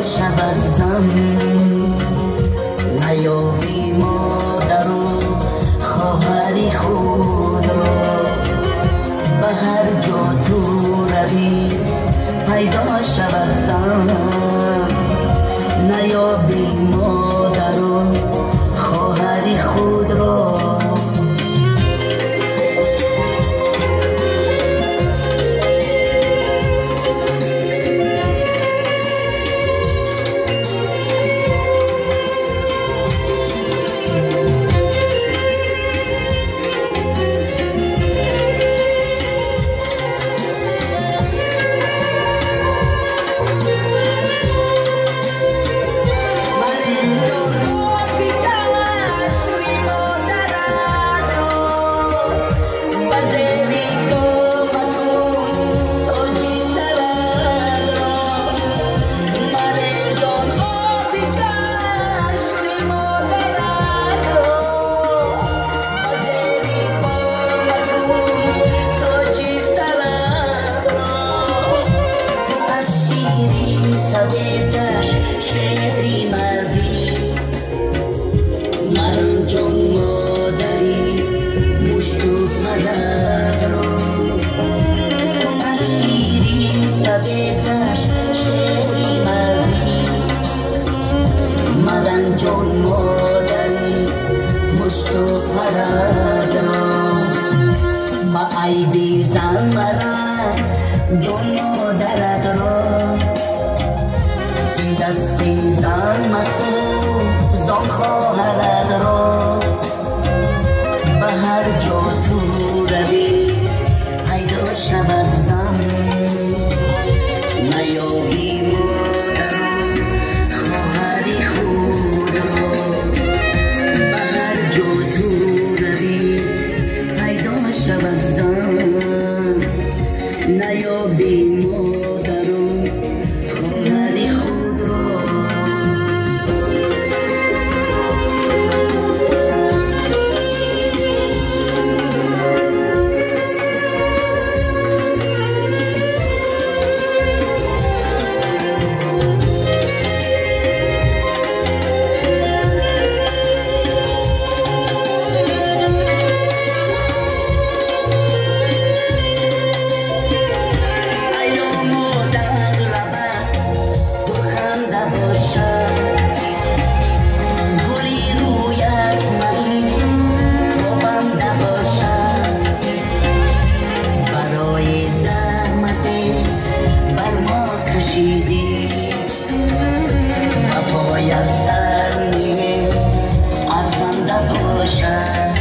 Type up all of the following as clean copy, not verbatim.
شود زن نیابی مادر و خواهری خود را به هر جا تو روی پیدا شود زن نیابی مادر و خواهری خود را شعری مردی من جان مادری مشت و پدر را از شیری سبیدش شعری مردی من جان مادری مشت و پدر را ما عیبی زن مرا جان مادرت را دستی زن مسو زان خواهرت را به هر جا تو روی پیدا شود زن نیابی مادر خواهری خود را به هر جا تو روی پیدا شود زن نیابی مادر خواهری خود باید سرنیه ارزنده باشد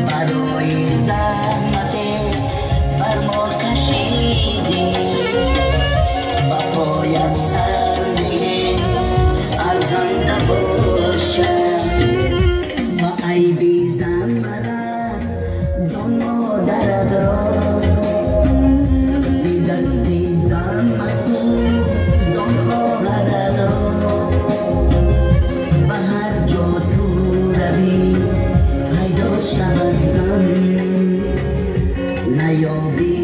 برای زحمت بر ما کشیدی باید سرنیه ارزنده باشد با عیبی زن مرا جان مادرت را زی دستی زن مسئول زان خواهرت را به هر جا تو روی پیدا شود زن نیابی